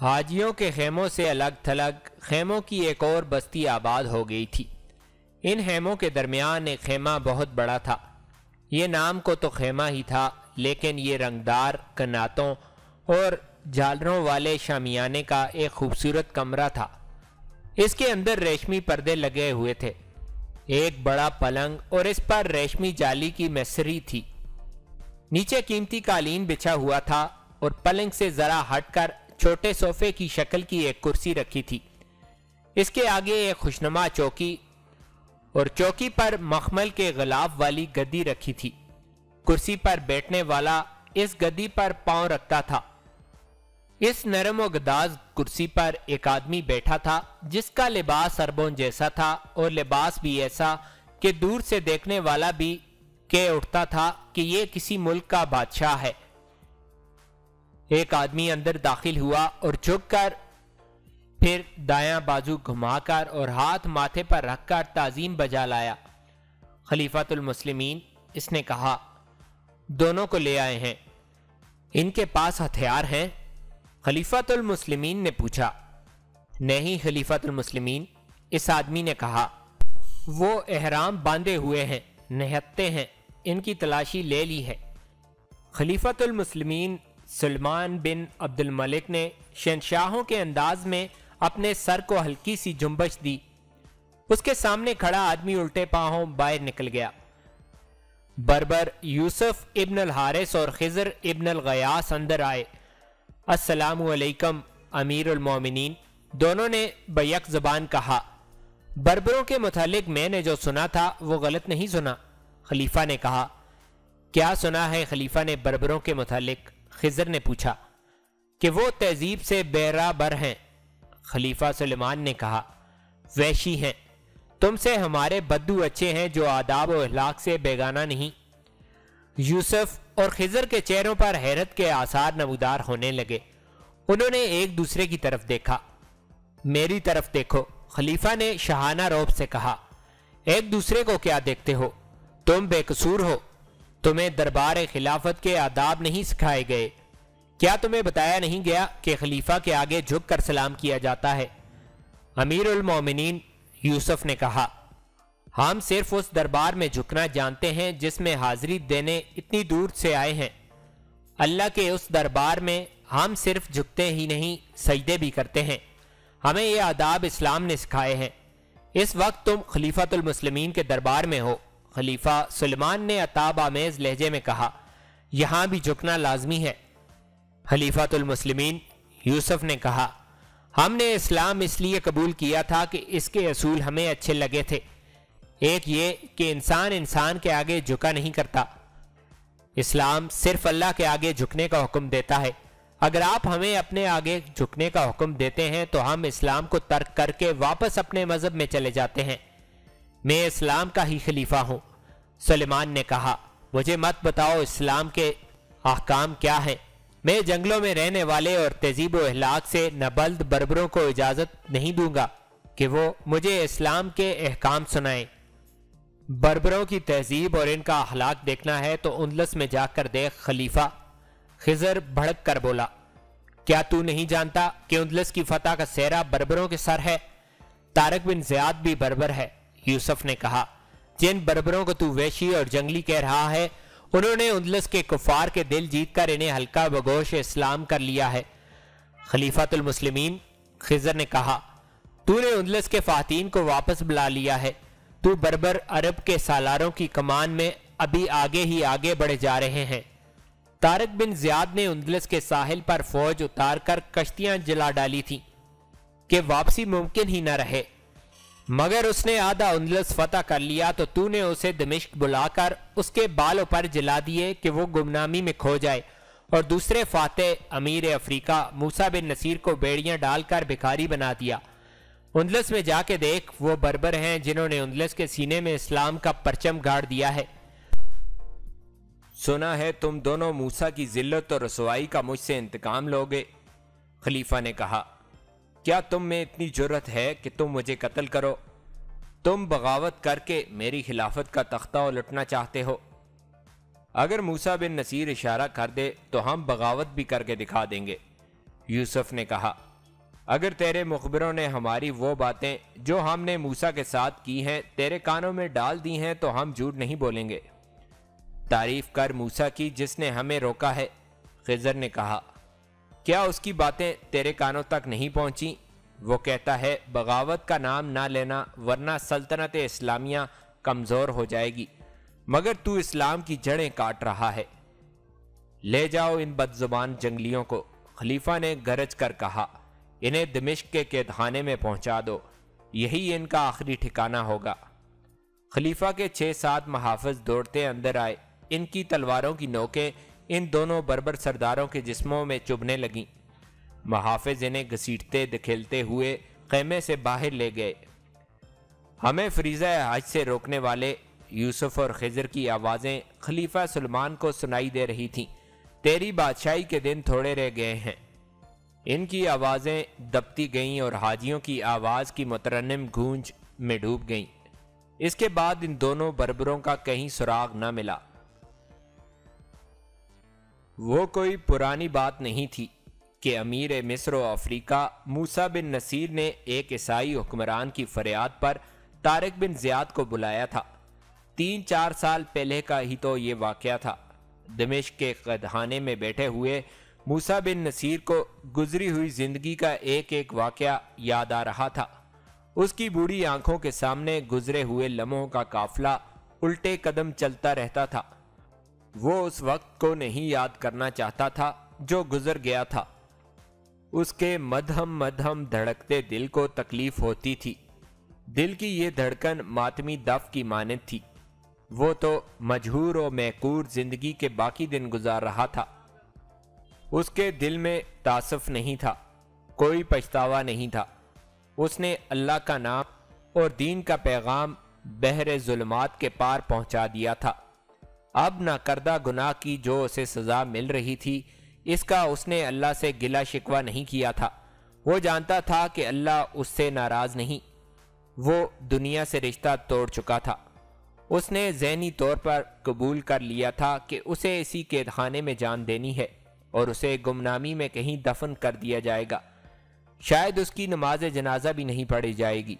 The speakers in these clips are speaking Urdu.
حاجیوں کے خیموں سے الگ تھلگ خیموں کی ایک اور بستی آباد ہو گئی تھی۔ ان خیموں کے درمیان ایک خیمہ بہت بڑا تھا۔ یہ نام کو تو خیمہ ہی تھا، لیکن یہ رنگدار کناتوں اور جھالروں والے شامیانے کا ایک خوبصورت کمرہ تھا۔ اس کے اندر ریشمی پردے لگے ہوئے تھے، ایک بڑا پلنگ اور اس پر ریشمی جالی کی میسری تھی۔ نیچے قیمتی قالین بچھا ہوا تھا اور پلنگ سے ذرا ہٹ کر چھوٹے صوفے کی شکل کی ایک کرسی رکھی تھی۔ اس کے آگے ایک خوشنما چوکی اور چوکی پر مخمل کے غلاف والی گدی رکھی تھی۔ کرسی پر بیٹھنے والا اس گدی پر پاؤں رکھتا تھا۔ اس نرم و گداز کرسی پر ایک آدمی بیٹھا تھا جس کا لباس اربون جیسا تھا، اور لباس بھی ایسا کہ دور سے دیکھنے والا بھی کہہ اٹھتا تھا کہ یہ کسی ملک کا بادشاہ ہے۔ ایک آدمی اندر داخل ہوا اور جھک کر پھر دایاں بازو گھما کر اور ہاتھ ماتھے پر رکھ کر تعظیم بجا لایا۔ خلیفۃ المسلمین، اس نے کہا، دونوں کو لے آئے ہیں۔ ان کے پاس ہتھیار ہیں؟ خلیفۃ المسلمین نے پوچھا۔ نہیں خلیفۃ المسلمین، اس آدمی نے کہا، وہ احرام باندھے ہوئے ہیں، نہتے ہیں، ان کی تلاشی لے لی ہے۔ خلیفۃ المسلمین سلمان بن عبد الملک نے شہنشاہوں کے انداز میں اپنے سر کو ہلکی سی جنبش دی۔ اس کے سامنے کھڑا آدمی الٹے پاؤں باہر نکل گیا۔ بربر یوسف ابن الحارث اور خضر ابن الغیاث اندر آئے۔ السلام علیکم امیر المومنین، دونوں نے بیک زبان کہا۔ بربروں کے متعلق میں نے جو سنا تھا وہ غلط نہیں سنا؟ خلیفہ نے کہا۔ کیا سنا ہے خلیفہ نے بربروں کے متعلق؟ خضر نے پوچھا۔ کہ وہ تہذیب سے برابر ہیں۔ خلیفہ سلیمان نے کہا، وحشی ہیں، تم سے ہمارے بدو اچھے ہیں جو آداب و اخلاق سے بیگانہ نہیں۔ یوسف اور خضر کے چہروں پر حیرت کے آثار نمودار ہونے لگے۔ انہوں نے ایک دوسرے کی طرف دیکھا۔ میری طرف دیکھو، خلیفہ نے شاہانہ روب سے کہا۔ ایک دوسرے کو کیا دیکھتے ہو؟ تم بے قصور ہو، تمہیں دربار خلافت کے آداب نہیں سکھائے گئے۔ کیا تمہیں بتایا نہیں گیا کہ خلیفہ کے آگے جھک کر سلام کیا جاتا ہے؟ امیر المومنین، یوسف نے کہا، ہم صرف اس دربار میں جھکنا جانتے ہیں جس میں حاضری دینے اتنی دور سے آئے ہیں۔ اللہ کے اس دربار میں ہم صرف جھکتے ہی نہیں، سجدے بھی کرتے ہیں۔ ہمیں یہ آداب اسلام نے سکھائے ہیں۔ اس وقت تم خلیفۃ المسلمین کے دربار میں ہو۔ خلیفہ سلیمان نے عتاب آمیز لہجے میں کہا، یہاں بھی جھکنا لازمی ہے۔ خلیفۃ المسلمین، یوسف نے کہا، ہم نے اسلام اس لیے قبول کیا تھا کہ اس کے اصول ہمیں اچھے لگے تھے۔ ایک یہ کہ انسان کے آگے جھکا نہیں کرتا۔ اسلام صرف اللہ کے آگے جھکنے کا حکم دیتا ہے۔ اگر آپ ہمیں اپنے آگے جھکنے کا حکم دیتے ہیں تو ہم اسلام کو ترک کر کے واپس اپنے مذہب میں چلے جاتے ہیں۔ میں اسلام کا ہی خلیفہ ہوں۔ سلیمان نے کہا، مجھے مت بتاؤ اسلام کے احکام کیا ہیں۔ میں جنگلوں میں رہنے والے اور تہذیب و اخلاق سے نبلد بربروں کو اجازت نہیں دوں گا کہ وہ مجھے اسلام کے احکام سنائیں۔ بربروں کی تہذیب اور ان کا اخلاق دیکھنا ہے تو اندلس میں جا کر دیکھ خلیفہ۔ خضر بھڑک کر بولا، کیا تو نہیں جانتا کہ اندلس کی فتح کا سہرا بربروں کے سر ہے؟ طارق بن زیاد بھی بربر ہے۔ یوسف نے کہا، جن بربروں کو تو وحشی اور جنگلی کہہ رہا ہے انہوں نے اندلس کے کفار کے دل جیت کر انہیں ہلکا بگوش اسلام کر لیا ہے۔ خلیفۃ المسلمین، خضر نے کہا، تو نے اندلس کے فاتحین کو واپس بلا لیا ہے۔ تو بربر عرب کے سالاروں کی کمان میں ابھی آگے ہی آگے بڑھے جا رہے ہیں۔ طارق بن زیاد نے اندلس کے ساحل پر فوج اتار کر کشتیاں جلا ڈالی تھیں کہ واپسی ممکن ہی نہ رہے، مگر اس نے آدھا اندلس فتح کر لیا تو تو نے اسے دمشق بلا کر اس کے بالوں پر جلا دیے کہ وہ گمنامی میں کھو جائے، اور دوسرے فاتح امیر افریقہ موسیٰ بن نصیر کو بیڑیاں ڈال کر بھکاری بنا دیا۔ اندلس میں جا کے دیکھ، وہ بربر ہیں جنہوں نے اندلس کے سینے میں اسلام کا پرچم گاڑ دیا ہے۔ سنا ہے تم دونوں موسیٰ کی ذلت اور رسوائی کا مجھ سے انتقام لوگے۔ خلیفہ نے کہا، کیا تم میں اتنی جرت ہے کہ تم مجھے قتل کرو؟ تم بغاوت کر کے میری خلافت کا تختہ الٹنا چاہتے ہو؟ اگر موسیٰ بن نصیر اشارہ کر دے تو ہم بغاوت بھی کر کے دکھا دیں گے۔ یوسف نے کہا، اگر تیرے مخبروں نے ہماری وہ باتیں جو ہم نے موسیٰ کے ساتھ کی ہیں تیرے کانوں میں ڈال دی ہیں تو ہم جھوٹ نہیں بولیں گے۔ تعریف کر موسیٰ کی جس نے ہمیں روکا ہے۔ خضر نے کہا، کیا اس کی باتیں تیرے کانوں تک نہیں پہنچی؟ وہ کہتا ہے بغاوت کا نام نہ لینا ورنہ سلطنت اسلامیہ کمزور ہو جائے گی، مگر تو اسلام کی جڑیں کاٹ رہا ہے۔ لے جاؤ ان بد زبان جنگلیوں کو، خلیفہ نے گرج کر کہا، انہیں دمشق کے قید خانے میں پہنچا دو، یہی ان کا آخری ٹھکانہ ہوگا۔ خلیفہ کے 6-7 محافظ دوڑتے اندر آئے، ان کی تلواروں کی نوکیں ان دونوں بربر سرداروں کے جسموں میں چبھنے لگیں۔ محافظ انہیں گھسیٹتے دکھیلتے ہوئے خیمے سے باہر لے گئے۔ ہمیں فریضہ حج سے روکنے والے یوسف اور خضر کی آوازیں خلیفہ سلمان کو سنائی دے رہی تھیں، تیری بادشاہی کے دن تھوڑے رہ گئے ہیں۔ ان کی آوازیں دبتی گئیں اور حاجیوں کی آواز کی مترنم گونج میں ڈوب گئیں۔ اس کے بعد ان دونوں بربروں کا کہیں سراغ نہ ملا۔ وہ کوئی پرانی بات نہیں تھی کہ امیر مصر و افریقہ موسیٰ بن نصیر نے ایک عیسائی حکمران کی فریاد پر طارق بن زیاد کو بلایا تھا۔ 3-4 سال پہلے کا ہی تو یہ واقعہ تھا۔ دمشق کے قیدخانے میں بیٹھے ہوئے موسیٰ بن نصیر کو گزری ہوئی زندگی کا ایک ایک واقعہ یاد آ رہا تھا۔ اس کی بوڑھی آنکھوں کے سامنے گزرے ہوئے لمحوں کا قافلہ الٹے قدم چلتا رہتا تھا۔ وہ اس وقت کو نہیں یاد کرنا چاہتا تھا جو گزر گیا تھا۔ اس کے مدھم مدھم دھڑکتے دل کو تکلیف ہوتی تھی۔ دل کی یہ دھڑکن ماتمی دف کی مانند تھی۔ وہ تو مجہور و محقور زندگی کے باقی دن گزار رہا تھا۔ اس کے دل میں تعصف نہیں تھا، کوئی پچھتاوا نہیں تھا۔ اس نے اللہ کا نام اور دین کا پیغام بحر ظلمات کے پار پہنچا دیا تھا۔ اب نہ کردہ گناہ کی جو اسے سزا مل رہی تھی، اس کا اس نے اللہ سے گلہ شکوہ نہیں کیا تھا۔ وہ جانتا تھا کہ اللہ اس سے ناراض نہیں، وہ دنیا سے رشتہ توڑ چکا تھا۔ اس نے ذہنی طور پر قبول کر لیا تھا کہ اسے اسی قید خانے میں جان دینی ہے اور اسے گمنامی میں کہیں دفن کر دیا جائے گا۔ شاید اس کی نماز جنازہ بھی نہیں پڑھی جائے گی۔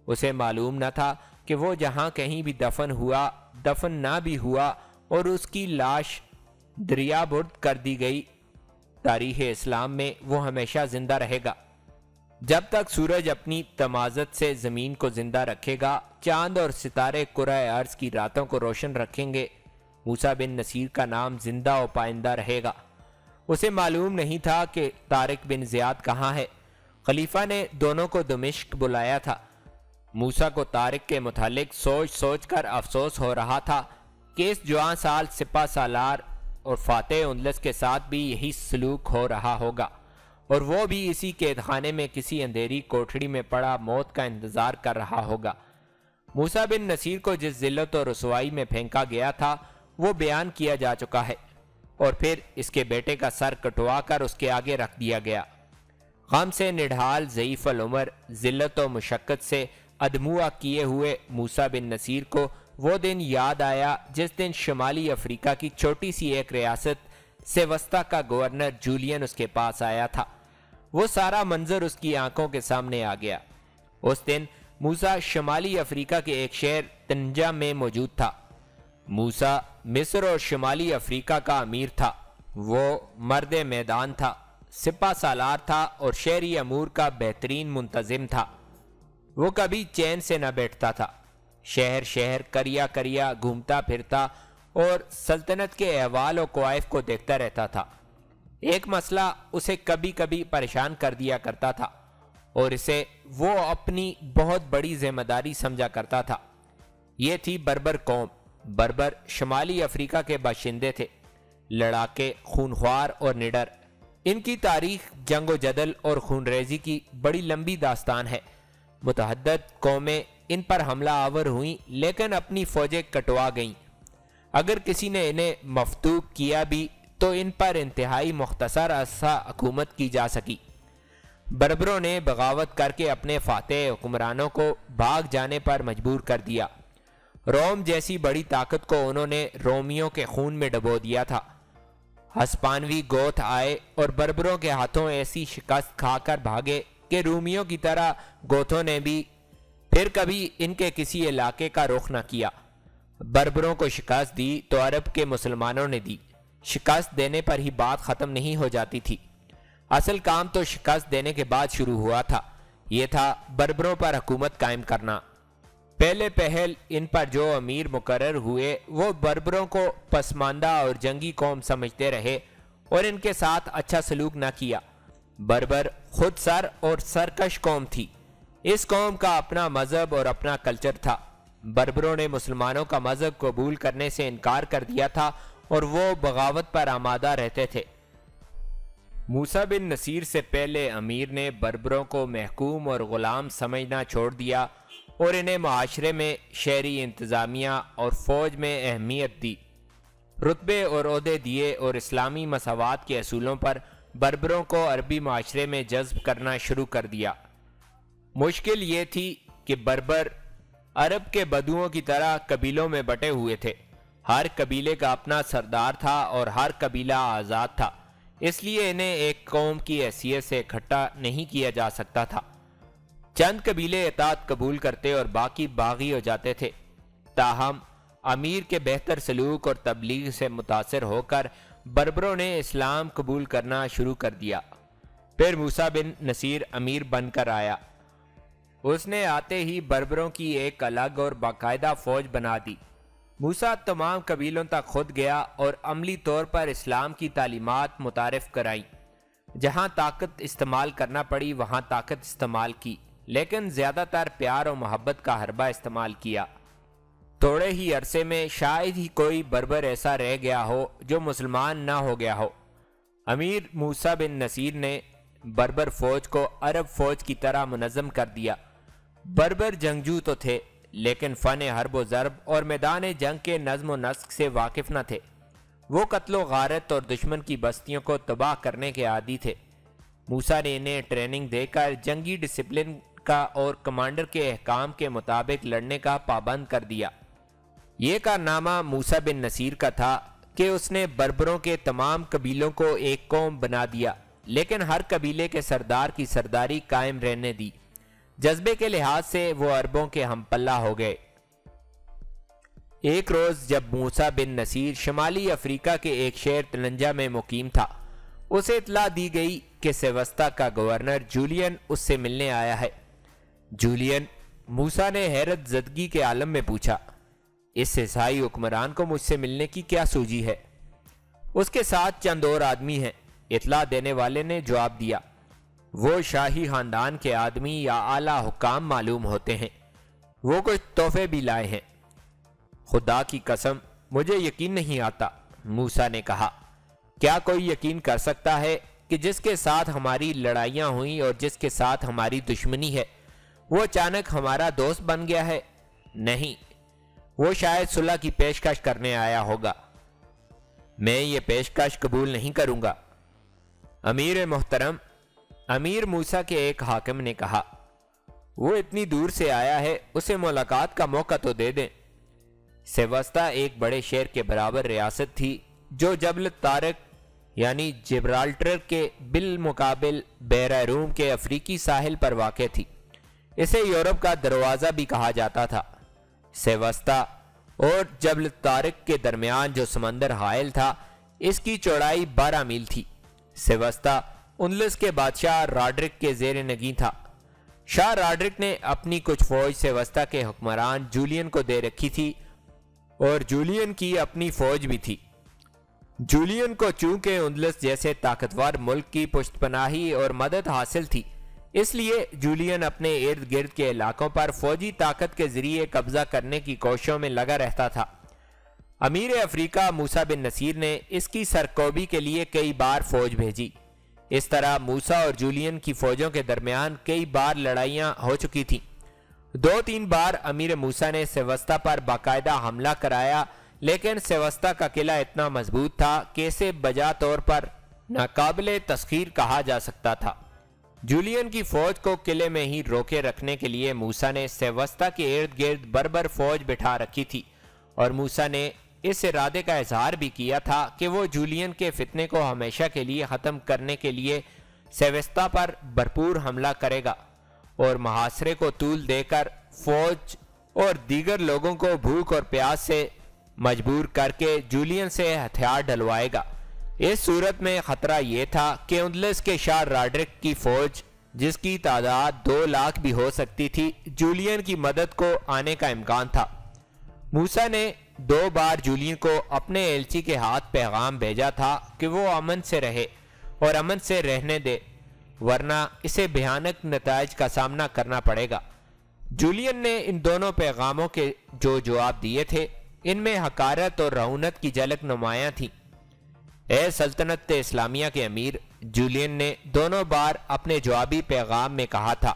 اسے معلوم نہ تھا کہ وہ جہاں کہیں بھی دفن ہوا، دفن نہ بھی ہوا اور اس کی لاش دریا برد کر دی گئی، تاریخ اسلام میں وہ ہمیشہ زندہ رہے گا۔ جب تک سورج اپنی تمازت سے زمین کو زندہ رکھے گا، چاند اور ستارے کرۂ ارض کی راتوں کو روشن رکھیں گے، موسیٰ بن نصیر کا نام زندہ و پائندہ رہے گا۔ اسے معلوم نہیں تھا کہ طارق بن زیاد کہاں ہے۔ خلیفہ نے دونوں کو دمشق بلایا تھا۔ موسیٰ کو طارق کے متعلق سوچ سوچ کر افسوس ہو رہا تھا کہ اس جوان سال سپہ سالار اور فاتح اندلس کے ساتھ بھی یہی سلوک ہو رہا ہوگا، اور وہ بھی اسی قید خانے میں کسی اندھیری کوٹھڑی میں پڑا موت کا انتظار کر رہا ہوگا۔ موسیٰ بن نصیر کو جس ذلت و رسوائی میں پھینکا گیا تھا وہ بیان کیا جا چکا ہے، اور پھر اس کے بیٹے کا سر کٹوا کر اس کے آگے رکھ دیا گیا۔ غم سے نڈھال ضعیف العمر، ذلت و مشقت سے ادموا کیے ہوئے موسیٰ بن نصیر کو وہ دن یاد آیا جس دن شمالی افریقہ کی چھوٹی سی ایک ریاست سیوستا کا گورنر جولین اس کے پاس آیا تھا۔ وہ سارا منظر اس کی آنکھوں کے سامنے آ گیا۔ اس دن موسیٰ شمالی افریقہ کے ایک شہر تنجا میں موجود تھا۔ موسیٰ مصر اور شمالی افریقہ کا امیر تھا۔ وہ مرد میدان تھا، سپہ سالار تھا اور شہری امور کا بہترین منتظم تھا۔ وہ کبھی چین سے نہ بیٹھتا تھا، شہر شہر کریا کریا گھومتا پھرتا اور سلطنت کے احوال و کوائف کو دیکھتا رہتا تھا۔ ایک مسئلہ اسے کبھی کبھی پریشان کر دیا کرتا تھا اور اسے وہ اپنی بہت بڑی ذمہ داری سمجھا کرتا تھا۔ یہ تھی بربر قوم۔ بربر شمالی افریقہ کے باشندے تھے، لڑاکے، خونخوار اور نڈر۔ ان کی تاریخ جنگ و جدل اور خون ریزی کی بڑی لمبی داستان ہے۔ متعدد قومیں ان پر حملہ آور ہوئیں لیکن اپنی فوجیں کٹوا گئیں۔ اگر کسی نے انہیں مفتوق کیا بھی تو ان پر انتہائی مختصر عرصہ حکومت کی جا سکی۔ بربروں نے بغاوت کر کے اپنے فاتح حکمرانوں کو بھاگ جانے پر مجبور کر دیا۔ روم جیسی بڑی طاقت کو انہوں نے رومیوں کے خون میں ڈبو دیا تھا۔ ہسپانوی گوتھ آئے اور بربروں کے ہاتھوں ایسی شکست کھا کر بھاگے کہ رومیوں کی طرح گوتھوں نے بھی پھر کبھی ان کے کسی علاقے کا رخ نہ کیا۔ بربروں کو شکست دی تو عرب کے مسلمانوں نے دی۔ شکست دینے پر ہی بات ختم نہیں ہو جاتی تھی، اصل کام تو شکست دینے کے بعد شروع ہوا تھا۔ یہ تھا بربروں پر حکومت قائم کرنا۔ پہلے پہل ان پر جو امیر مقرر ہوئے وہ بربروں کو پسماندہ اور جنگی قوم سمجھتے رہے اور ان کے ساتھ اچھا سلوک نہ کیا۔ بربر خود سر اور سرکش قوم تھی۔ اس قوم کا اپنا مذہب اور اپنا کلچر تھا۔ بربروں نے مسلمانوں کا مذہب قبول کرنے سے انکار کر دیا تھا اور وہ بغاوت پر آمادہ رہتے تھے۔ موسیٰ بن نصیر سے پہلے امیر نے بربروں کو محکوم اور غلام سمجھنا چھوڑ دیا اور انہیں معاشرے میں شہری انتظامیہ اور فوج میں اہمیت دی، رتبے اور عہدے دیے اور اسلامی مساوات کے اصولوں پر بربروں کو عربی معاشرے میں جذب کرنا شروع کر دیا۔ مشکل یہ تھی کہ بربر عرب کے بدوؤں کی طرح قبیلوں میں بٹے ہوئے تھے۔ ہر قبیلے کا اپنا سردار تھا اور ہر قبیلہ آزاد تھا، اس لیے انہیں ایک قوم کی حیثیت سے اکٹھا نہیں کیا جا سکتا تھا۔ چند قبیلے اطاعت قبول کرتے اور باقی باغی ہو جاتے تھے۔ تاہم امیر کے بہتر سلوک اور تبلیغ سے متاثر ہو کر بربروں نے اسلام قبول کرنا شروع کر دیا۔ پھر موسیٰ بن نصیر امیر بن کر آیا۔ اس نے آتے ہی بربروں کی ایک الگ اور باقاعدہ فوج بنا دی۔ موسیٰ تمام قبیلوں تک خود گیا اور عملی طور پر اسلام کی تعلیمات متعارف کرائیں۔ جہاں طاقت استعمال کرنا پڑی وہاں طاقت استعمال کی، لیکن زیادہ تر پیار و محبت کا حربہ استعمال کیا۔ تھوڑے ہی عرصے میں شاید ہی کوئی بربر ایسا رہ گیا ہو جو مسلمان نہ ہو گیا ہو۔ امیر موسیٰ بن نصیر نے بربر فوج کو عرب فوج کی طرح منظم کر دیا۔ بربر جنگجو تو تھے، لیکن فن حرب و ضرب اور میدان جنگ کے نظم و نسق سے واقف نہ تھے۔ وہ قتل و غارت اور دشمن کی بستیوں کو تباہ کرنے کے عادی تھے۔ موسیٰ نے انہیں ٹریننگ دے کر جنگی ڈسپلن کا اور کمانڈر کے احکام کے مطابق لڑنے کا پابند کر دیا۔ یہ کارنامہ موسیٰ بن نصیر کا تھا کہ اس نے بربروں کے تمام قبیلوں کو ایک قوم بنا دیا، لیکن ہر قبیلے کے سردار کی سرداری قائم رہنے دی۔ جذبے کے لحاظ سے وہ عربوں کے ہم پلہ ہو گئے۔ ایک روز جب موسیٰ بن نصیر شمالی افریقہ کے ایک شہر تلنجا میں مقیم تھا، اسے اطلاع دی گئی کہ سیوستا کا گورنر جولین اس سے ملنے آیا ہے۔ جولین، موسیٰ نے حیرت زدگی کے عالم میں پوچھا، اس عیسائی حکمران کو مجھ سے ملنے کی کیا سوجی ہے؟ اس کے ساتھ چند اور آدمی ہیں، اطلاع دینے والے نے جواب دیا۔ وہ شاہی خاندان کے آدمی یا اعلیٰ حکام معلوم ہوتے ہیں، وہ کچھ تحفے بھی لائے ہیں۔ خدا کی قسم مجھے یقین نہیں آتا، موسیٰ نے کہا۔ کیا کوئی یقین کر سکتا ہے کہ جس کے ساتھ ہماری لڑائیاں ہوئیں اور جس کے ساتھ ہماری دشمنی ہے وہ اچانک ہمارا دوست بن گیا ہے؟ نہیں، وہ شاید صلح کی پیشکش کرنے آیا ہوگا۔ میں یہ پیشکش قبول نہیں کروں گا۔ امیر محترم، امیر موسیٰ کے ایک حاکم نے کہا، وہ اتنی دور سے آیا ہے، اسے ملاقات کا موقع تو دے دیں۔ سیوستا ایک بڑے شہر کے برابر ریاست تھی جو جبل طارق یعنی جبرالٹر کے بالمقابل بحیرہ روم کے افریقی ساحل پر واقع تھی۔ اسے یورپ کا دروازہ بھی کہا جاتا تھا۔ سیوستا اور جبل طارق کے درمیان جو سمندر حائل تھا اس کی چوڑائی 12 میل تھی۔ سیوستا اندلس کے بادشاہ راڈرک کے زیر نگیں تھا۔ شاہ راڈرک نے اپنی کچھ فوج سیوستا کے حکمران جولین کو دے رکھی تھی اور جولین کی اپنی فوج بھی تھی۔ جولین کو چونکہ اندلس جیسے طاقتور ملک کی پشت پناہی اور مدد حاصل تھی، اس لیے جولین اپنے ارد گرد کے علاقوں پر فوجی طاقت کے ذریعے قبضہ کرنے کی کوششوں میں لگا رہتا تھا۔ امیر افریقہ موسیٰ بن نصیر نے اس کی سرکوبی کے لیے کئی بار فوج بھیجی۔ اس طرح موسیٰ اور جولین کی فوجوں کے درمیان کئی بار لڑائیاں ہو چکی تھیں۔ 2-3 بار امیر موسیٰ نے سیوستا پر باقاعدہ حملہ کرایا، لیکن سیوستا کا قلعہ اتنا مضبوط تھا کہ اسے بجا طور پر ناقابل تسخیر کہا جا سکتا تھا۔ جولین کی فوج کو قلعے میں ہی روکے رکھنے کے لیے موسیٰ نے سیوستا کے ارد گرد بربر فوج بٹھا رکھی تھی، اور موسیٰ نے اس ارادے کا اظہار بھی کیا تھا کہ وہ جولین کے فتنے کو ہمیشہ کے لیے ختم کرنے کے لیے سیوستا پر بھرپور حملہ کرے گا اور محاصرے کو طول دے کر فوج اور دیگر لوگوں کو بھوک اور پیاس سے مجبور کر کے جولین سے ہتھیار ڈلوائے گا۔ اس صورت میں خطرہ یہ تھا کہ اندلس کے شاہ راڈرک کی فوج، جس کی تعداد 2 لاکھ بھی ہو سکتی تھی، جولین کی مدد کو آنے کا امکان تھا۔ موسیٰ نے 2 بار جولین کو اپنے ایلچی کے ہاتھ پیغام بھیجا تھا کہ وہ امن سے رہے اور امن سے رہنے دے، ورنہ اسے بھیانک نتائج کا سامنا کرنا پڑے گا۔ جولین نے ان دونوں پیغاموں کے جو جواب دیے تھے، ان میں حقارت اور رعونت کی جھلک نمایاں تھی۔ اے سلطنت اسلامیہ کے امیر، جولین نے دونوں بار اپنے جوابی پیغام میں کہا تھا،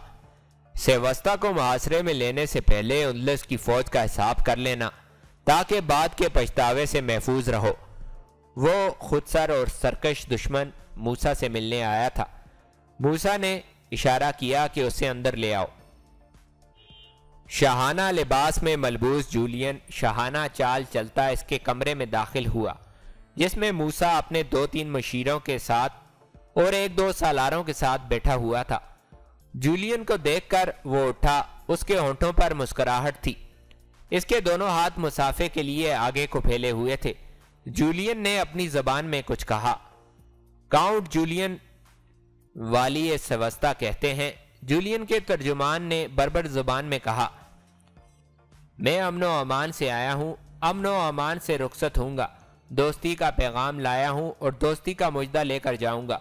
سیوستا کو محاصرے میں لینے سے پہلے اندلس کی فوج کا حساب کر لینا تاکہ بعد کے پچھتاوے سے محفوظ رہو۔ وہ خود سر اور سرکش دشمن موسیٰ سے ملنے آیا تھا۔ موسیٰ نے اشارہ کیا کہ اسے اندر لے آؤ۔ شاہانہ لباس میں ملبوس جولین شاہانہ چال چلتا اس کے کمرے میں داخل ہوا، جس میں موسیٰ اپنے 2-3 مشیروں کے ساتھ اور 1-2 سالاروں کے ساتھ بیٹھا ہوا تھا۔ جولین کو دیکھ کر وہ اٹھا، اس کے ہونٹوں پر مسکراہٹ تھی، اس کے دونوں ہاتھ مسافے کے لیے آگے کو پھیلے ہوئے تھے۔ جولین نے اپنی زبان میں کچھ کہا۔ کاؤنٹ جولین والی سیوستا کہتے ہیں، جولین کے ترجمان نے بربر زبان میں کہا، میں امن و امان سے آیا ہوں، امن و امان سے رخصت ہوں گا، دوستی کا پیغام لایا ہوں اور دوستی کا مجدہ لے کر جاؤں گا۔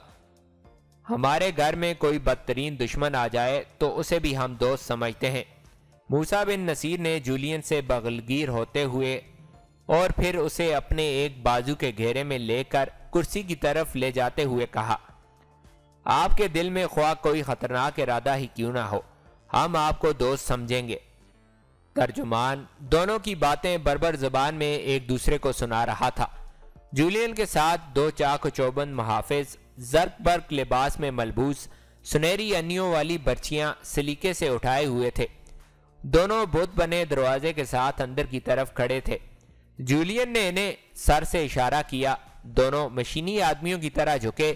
ہمارے گھر میں کوئی بدترین دشمن آ جائے تو اسے بھی ہم دوست سمجھتے ہیں۔ موسیٰ بن نصیر نے جولین سے بغلگیر ہوتے ہوئے اور پھر اسے اپنے ایک بازو کے گھیرے میں لے کر کرسی کی طرف لے جاتے ہوئے کہا، آپ کے دل میں خواہ کوئی خطرناک ارادہ ہی کیوں نہ ہو، ہم آپ کو دوست سمجھیں گے۔ ترجمان دونوں کی باتیں بربر زبان میں ایک دوسرے کو سنا رہا تھا۔ جولین کے ساتھ 2 چاق و چوبند محافظ زرق برق لباس میں ملبوس سنہری انیوں والی برچیاں سلیقے سے اٹھائے ہوئے تھے، دونوں بت بنے دروازے کے ساتھ اندر کی طرف کھڑے تھے۔ جولین نے انہیں سر سے اشارہ کیا، دونوں مشینی آدمیوں کی طرح جھکے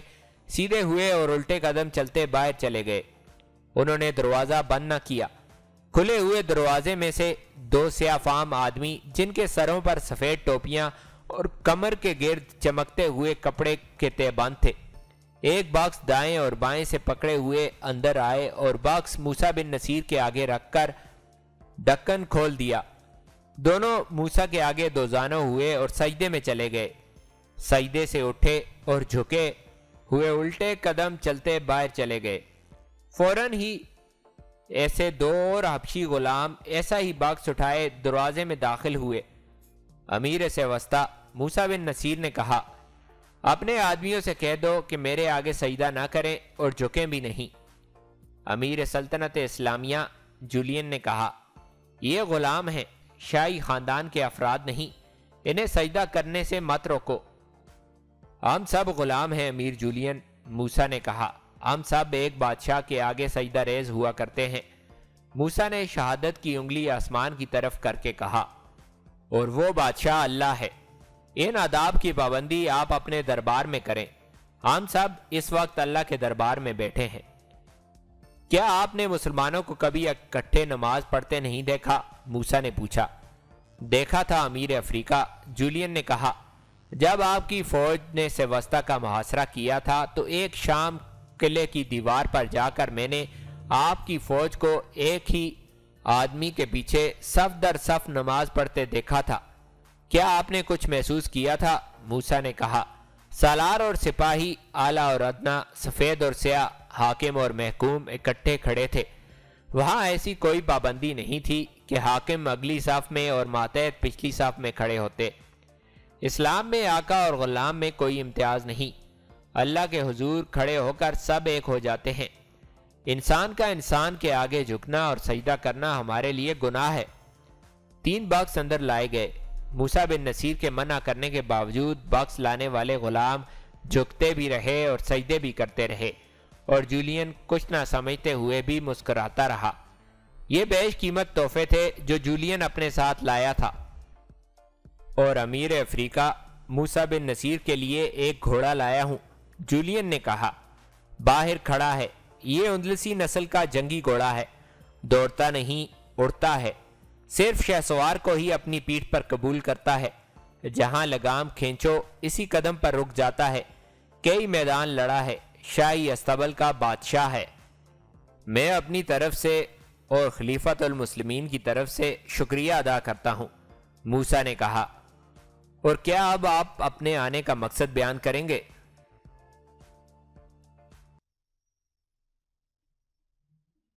سیدھے ہوئے اور الٹے قدم چلتے باہر چلے گئے۔ انہوں نے دروازہ بند نہ کیا۔ کھلے ہوئے دروازے میں سے 2 سیاہ فام آدمی، جن کے سروں پر سفید ٹوپیاں اور کمر کے گرد چمکتے ہوئے کپڑے کے تہبند تھے، ایک باکس دائیں اور بائیں سے پکڑے ہوئے اندر آئے اور باکس موسیٰ بن نصیر کے آگے رکھ کر ڈھکن کھول دیا۔ دونوں موسیٰ کے آگے دوزانوں ہوئے اور سجدے میں چلے گئے۔ سجدے سے اٹھے اور جھکے ہوئے الٹے قدم چلتے باہر چلے گئے۔ فوراً ہی ایسے 2 اور حبشی غلام ایسا ہی باکس اٹھائے دروازے میں داخل ہوئے۔ امیر سیوستا موسیٰ بن نصیر نے کہا، اپنے آدمیوں سے کہہ دو کہ میرے آگے سجدہ نہ کریں اور جھکیں بھی نہیں۔ امیر سلطنت اسلامیہ جولین نے کہا، یہ غلام ہیں، شاہی خاندان کے افراد نہیں، انہیں سجدہ کرنے سے مت روکو۔ ہم سب غلام ہیں امیر جولین، موسیٰ نے کہا، ہم سب ایک بادشاہ کے آگے سجدہ ریز ہوا کرتے ہیں۔ موسیٰ نے شہادت کی انگلی آسمان کی طرف کر کے کہا، اور وہ بادشاہ اللہ ہے۔ ان آداب کی پابندی آپ اپنے دربار میں کریں، ہم سب اس وقت اللہ کے دربار میں بیٹھے ہیں۔ کیا آپ نے مسلمانوں کو کبھی اکٹھے نماز پڑھتے نہیں دیکھا؟ موسیٰ نے پوچھا۔ دیکھا تھا امیر افریقہ، جولین نے کہا، جب آپ کی فوج نے سیوستا کا محاصرہ کیا تھا تو ایک شام قلعے کی دیوار پر جا کر میں نے آپ کی فوج کو ایک ہی آدمی کے پیچھے صف در صف نماز پڑھتے دیکھا تھا۔ کیا آپ نے کچھ محسوس کیا تھا؟ موسیٰ نے کہا، سالار اور سپاہی، اعلیٰ اور ادنا، سفید اور سیاہ، حاکم اور محکوم اکٹھے کھڑے تھے۔ وہاں ایسی کوئی پابندی نہیں تھی کہ حاکم اگلی صف میں اور ماتحت پچھلی صف میں کھڑے ہوتے۔ اسلام میں آقا اور غلام میں کوئی امتیاز نہیں، اللہ کے حضور کھڑے ہو کر سب ایک ہو جاتے ہیں۔ انسان کا انسان کے آگے جھکنا اور سجدہ کرنا ہمارے لیے گناہ ہے۔ 3 باکس اندر لائے گئے۔ موسیٰ بن نصیر کے منع کرنے کے باوجود باکس لانے والے غلام جھکتے بھی رہے اور سجدے بھی کرتے رہے، اور جولین کچھ نہ سمجھتے ہوئے بھی مسکراتا رہا۔ یہ بیش قیمت تحفے تھے جو جولین اپنے ساتھ لایا تھا، اور امیر افریقہ موسیٰ بن نصیر کے لیے ایک گھوڑا لایا ہوں، جولین نے کہا۔ باہر کھڑا ہے۔ یہ اندلسی نسل کا جنگی گھوڑا ہے، دوڑتا نہیں اڑتا ہے، صرف شہسوار کو ہی اپنی پیٹھ پر قبول کرتا ہے۔ جہاں لگام کھینچو اسی قدم پر رک جاتا ہے۔ کئی میدان لڑا ہے، شاہی استبل کا بادشاہ ہے۔ میں اپنی طرف سے اور خلیفۃ المسلمین کی طرف سے شکریہ ادا کرتا ہوں، موسیٰ نے کہا۔ اور کیا اب آپ اپنے آنے کا مقصد بیان کریں گے؟